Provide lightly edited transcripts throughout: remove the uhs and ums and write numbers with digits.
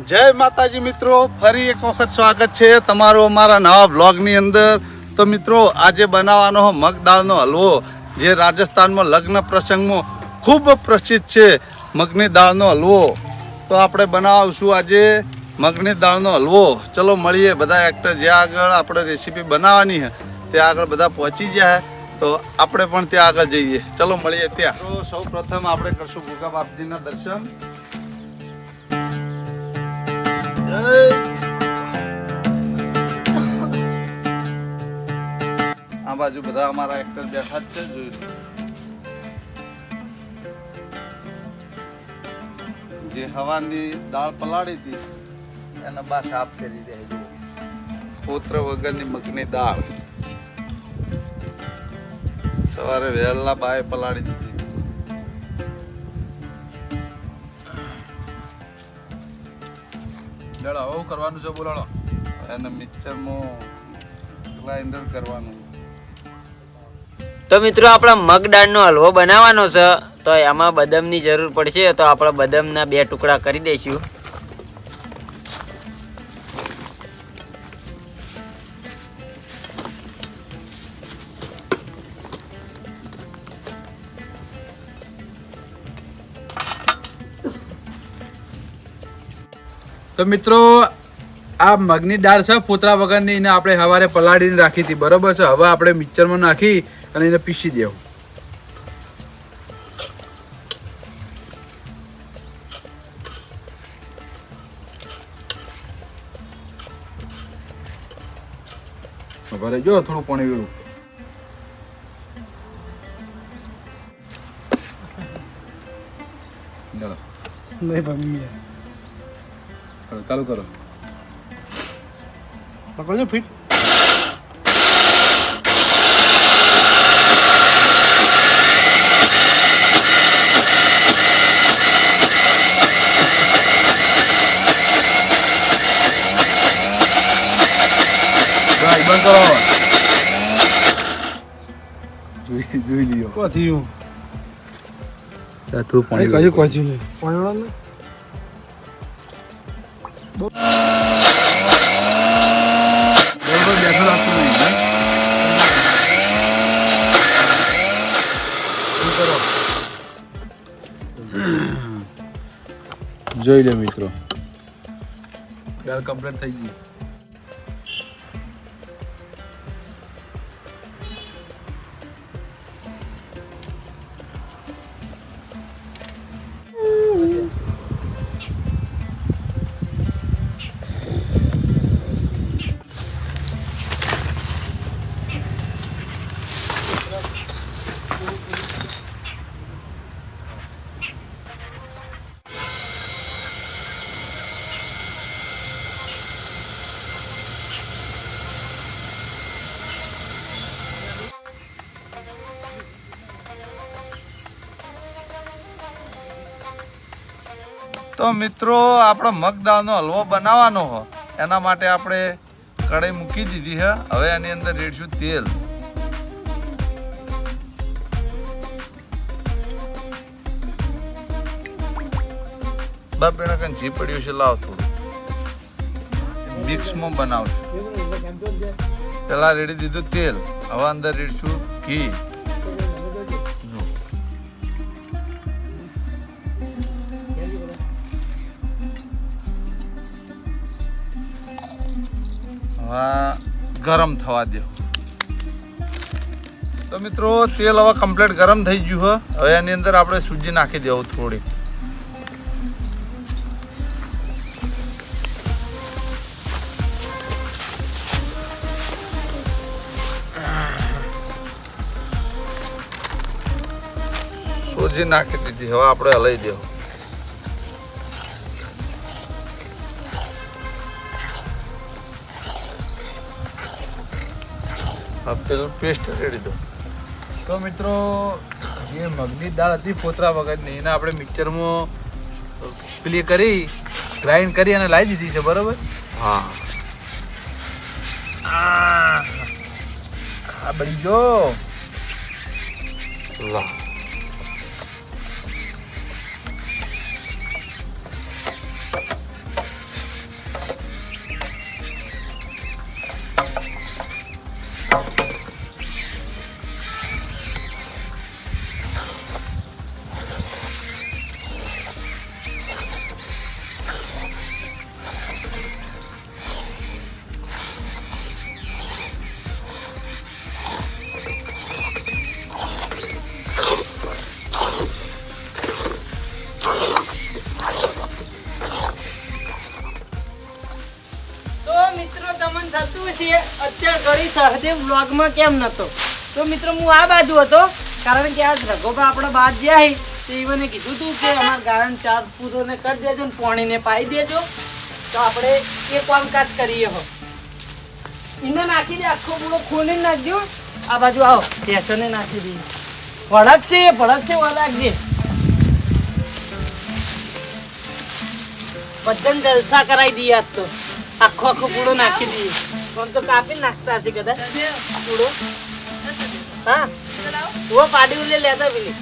જય માતાજી મિત્રો, ફરી એક વખત સ્વાગત છે તમારું અમારા નવા બ્લોગની અંદર. તો મિત્રો આજે બનાવવાનો મગ દાળનો હલવો, જે રાજસ્થાનમાં લગ્ન પ્રસંગમાં ખૂબ પ્રસિદ્ધ છે. મગની દાળનો હલવો તો આપણે બનાવશું આજે મગની દાળનો હલવો. ચલો મળીએ બધા એક્ટર જ્યાં આગળ આપણે રેસીપી બનાવવાની છે ત્યાં આગળ બધા પહોંચી ગયા તો આપણે પણ ત્યાં આગળ જઈએ. ચલો મળીએ ત્યાં. તો સૌ પ્રથમ આપણે કરશું ગુગા બાપજીના દર્શન. આ બાજુ બધા અમારા એક્ટર બેઠા જ છે, જોઈ લો. જે હવાની દાળ પલાળી હતી એને બા સાફ કરી દે. પોત્ર વગરની મગની દાળ સવારે વહેલા બાએ પલાળી દીધી. આવું કરવાનું છે, બોલાડો. એને મિક્સરમાં ગ્રાઇન્ડર કરવાનું. તો મિત્રો આપણે મગ દાળનો હલવો બનાવવાનો છે, તો એમાં બદામની જરૂર પડશે. તો આપણે બદામના 2 ટુકડા કરી દઈશું. તો મિત્રો આ મગની દાળ છે પોતરા વગરની, એને આપણે સવારે પલાળીને રાખી હતી, બરોબર છે. હવે આપણે મિક્સરમાં નાખી અને એને પીસી દેવું. હવે જો થોડું પાણી વેળું. ચાલુ કરો. પકડજો ફીટ. બંધ કરો. જોઈ લ્યો. કોથીયું થોડું પાણી કશું કોચ્યું નહીં. પાણી વાળા ને બરોબર બેઠો રાખતું નહીં. જોઈ લો મિત્રો, દાળ કમ્પ્લીટ થઈ ગઈ. તો મિત્રો આપણે મગ દાળનો હલવો બનાવવાનો હોય એના માટે આપણે કઢાઈ મૂકી દીધી છે. હવે એની અંદર રેડશું તેલ. બાપેણા કંઈ જી પડ્યું છે, લાવ થોડું મિક્સમાં બનાવશું. પેલા રેડી દીધું તેલ, હવે અંદર રેડશું ઘી. ગરમ થવા દો. તો મિત્રો તેલ હવે કમ્પ્લીટ ગરમ થઈ ગયું છે. હવે એની અંદર આપણે સૂજી નાખી દેવું થોડી. સૂજી નાખી દીધી, હવે આપણે હલાવી દેવું. પેલું પેસ્ટ રેડી દો. તો મિત્રો જે મગની દાળ હતી પોતરા વગરની, એને આપણે મિક્સરમાં પેલી કરી ગ્રાઇન્ડ કરી અને લાવી દીધી છે, બરોબર. હા, આ બળી જો. વાહ. વળી સહદેવ વ્લોગમાં કેમ નતો? તો મિત્રો હું આ બાજુ હતો, કારણ કે આજ રઘોબા આપણા બાદ જાય તો ઈવને કીધું તું કે અમારા ગાયન ચાર પૂરોને કરી દેજો ને પાણીને પાઈ દેજો, તો આપણે એ કામકાજ કરીએ. હો એને નાખી દે, આખો પૂરો ખોલીને નાખજો. આ બાજુ આવો, ભેંસોને નાખી દઈએ. ભડક છે વળાકજે. બધાને જલસા કરાવી દઈએ આજ તો. આખો પૂરો નાખી દઈએ. કોણ તો કાપી નાખતા હશે કદાચ પૂરો. હા વો પાડી ઉલે લેતા પેલી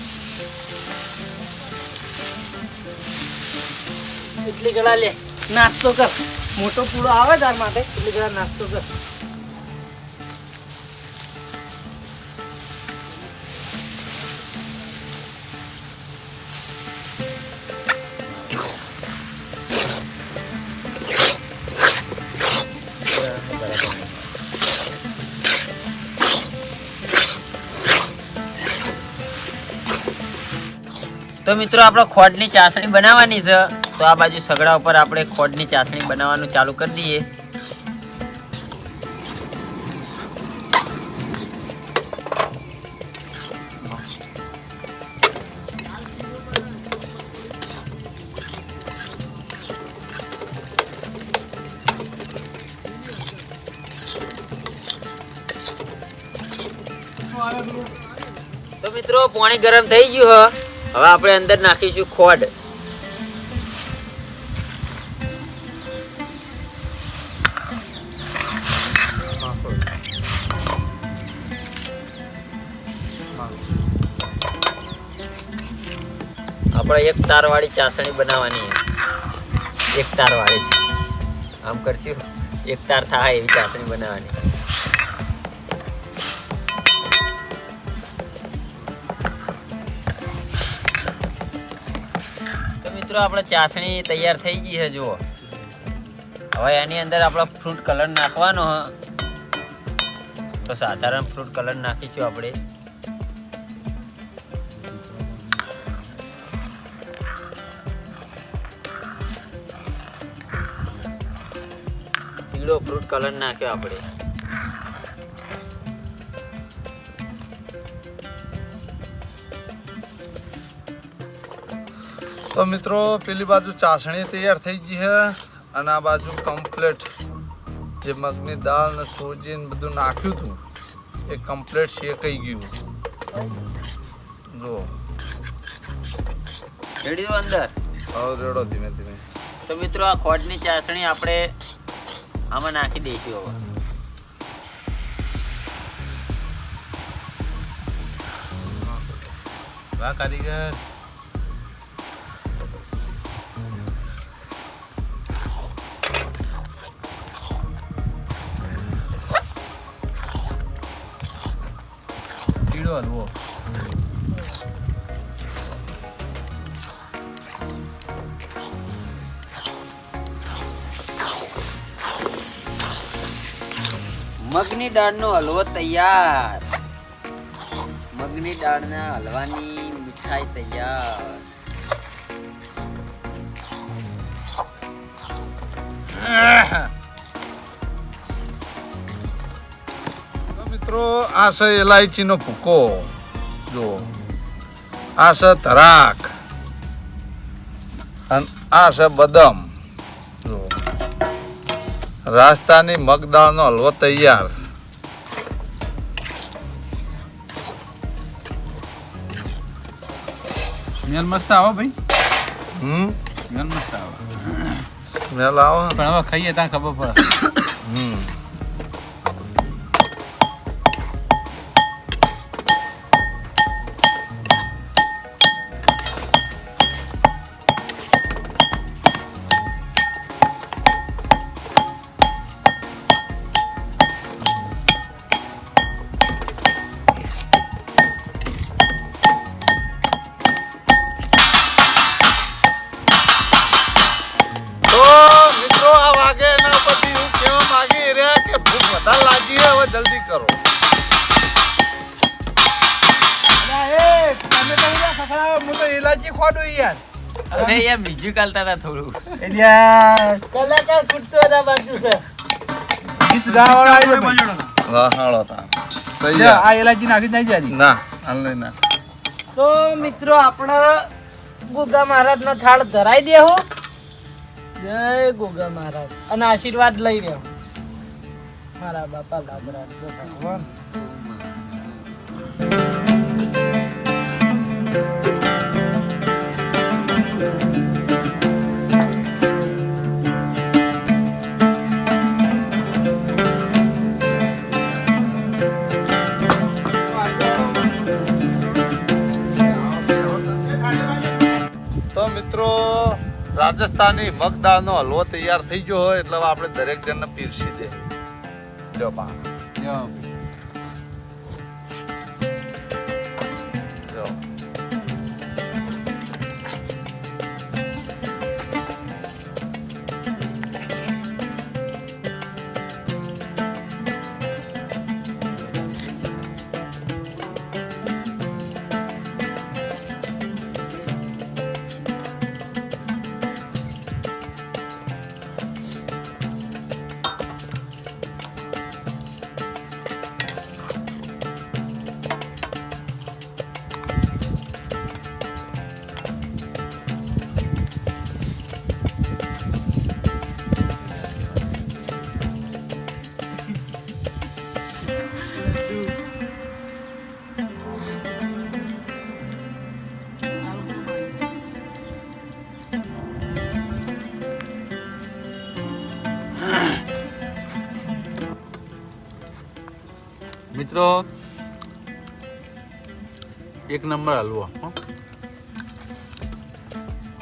એટલી ગળા લે. નાસ્તો કર, મોટો પૂરો આવે તાર માટે, એટલી ગળા નાસ્તો કર. તો મિત્રો આપણે ખોડની ચાસણી બનાવવાની છે, તો આ બાજુ સગડા ઉપર આપણે ખોડની ચાસણી બનાવવાનું ચાલુ કરી દઈએ. તો મિત્રો પાણી ગરમ થઈ ગયું હ. હવે આપણે અંદર નાખીશું ખોડ. આપણે એક તાર વાળી ચાસણી બનાવવાની છે. એક તાર વાળી આમ કરશું, એક તાર થાય એવી ચાસણી બનાવવાની. આપણે ચાસણી તૈયાર થઈ ગઈ છે. જુઓ, હવે એની અંદર આપણે ફ્રૂટ કલર નાખવાનો હ. તો સાધારણ ફ્રૂટ કલર નાખીશું આપણે. પીળો ફ્રૂટ કલર નાખ્યો આપણે. તો મિત્રો પેલી બાજુ ચાસણી તૈયાર થઈ ગઈ છે, અને આ બાજુ કમ્પ્લીટ જે મગની દાળ ને સોજી ને બધું નાખ્યું હતું એ કમ્પ્લીટ શેકાઈ ગયું. જો રેડી દો અંદર. હવે રેડો ધીમે ધીમે. તો મિત્રો આ ખોડની ચાસણી આપણે આમાં નાખી દઈશું. હવે વાહ કારીગર. હલવો મગની દાળનો હલવો તૈયાર. મગની દાળના હલવાની મીઠાઈ તૈયાર. મિત્રો આ છે ઇલાયચીનો ભૂકો. જો આ છે ધરાક, અને આ છે બદામ. જો રાજસ્થાની મગદાળનો હલવો તૈયાર. સ્મેલ મસ્ત આવો ભાઈ. સ્મેલ મસ્ત આવો. સ્મેલ આવે પણ હવે ખાઈએ ત્યાં ખબર પડે. જલ્દી કરો. હું તો ઇલાયચી ખોડું યાર. હવે યાર બીજું કાલતા હતા થોડું. કલાકાર ખૂટતો હતા બાજુ છે. ગીત ગાવાવાળા આવ્યો ભાઈ. હા હાલો તા લે, તૈયાર આ એલાચી નાખી નહીં જારી ના હાલ નહીં ના તો મિત્રો આપણે ગોગા મહારાજનો થાળ ધરાઈ દેહો. જય ગોગા મહારાજ અને આશીર્વાદ લઈ રહ્યો મારા બાપા લાભરાજ ભગવાન. તો મિત્રો રાજસ્થાની મગદાળનો હલવો તૈયાર થઈ ગયો હોય એટલે હવે આપણે દરેક જણને પીરસી દે લ્યો બા લ્યો. મિત્રો એક નંબર હલવો હો.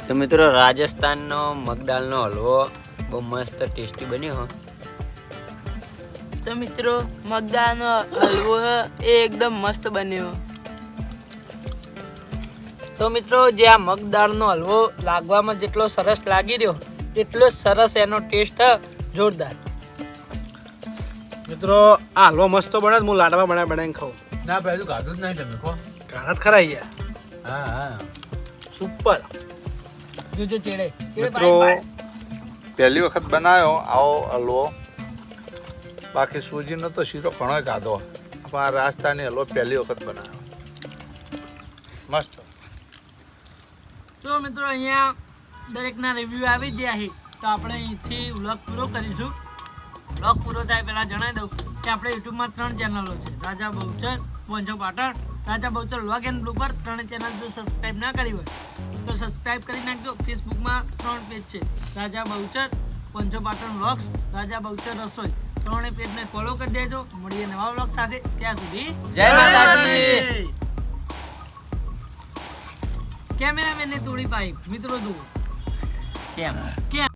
તો મિત્રો રાજસ્થાનનો મગદાળનો હલવો બહુ મસ્ત ટેસ્ટી બન્યો હો. તો મિત્રો મગદાળનો હલવો એ એકદમ મસ્ત બન્યો. તો મિત્રો જે આ મગદાળનો હલવો લાગવામાં જેટલો સરસ લાગી રહ્યો એટલો જ સરસ એનો ટેસ્ટ જોરદાર. મિત્રો આ હલવો મસ્ત બને હું લાડવા બનાવીને ખાઉં. ના ભાઈ હજુ ખાધું જ નહીં તમે કહો. કાણા જ ખરા યાર, હા હા સુપર. જોજો ચેડે મિત્રો પહેલી વખત બનાવ્યો આવો હલવો. બાકી સૂજીનો તો શીરો ઘણો ખાધો પણ આ રાજસ્થાની હલવો પહેલી વખત બનાવ્યો મસ્ત. તો મિત્રો અહીંયા દરેકના રિવ્યૂ આવી ગયા છે તો આપણે અહીંથી વ્લોગ પૂરો કરીશું. વ્લોગ પૂરો થાય પહેલાં જણાવી દઉં કે આપણે યુટ્યુબમાં 3 ચેનલો છે, રાજા બહુચર, પોંચો Patan, Raja Bahuchar vlog and blooper. 3 channel જો સબસ્ક્રાઈબ ના કરી હોય તો સબસ્ક્રાઈબ કરી નાખજો. ફેસબુકમાં 3 પેજ છે, રાજા બહુચર, પોંચો પાટણ વ્લોગ્સ, રાજા બહુચર રસોઈ. 3 પેજને ફોલો કરી દેજો. મળીએ નવા વ્લોગ સાથે, ત્યાં સુધી જય માતાજી. કેમેરામેનને તોડી પાઇપ મિત્રો જુઓ કેમ કેમ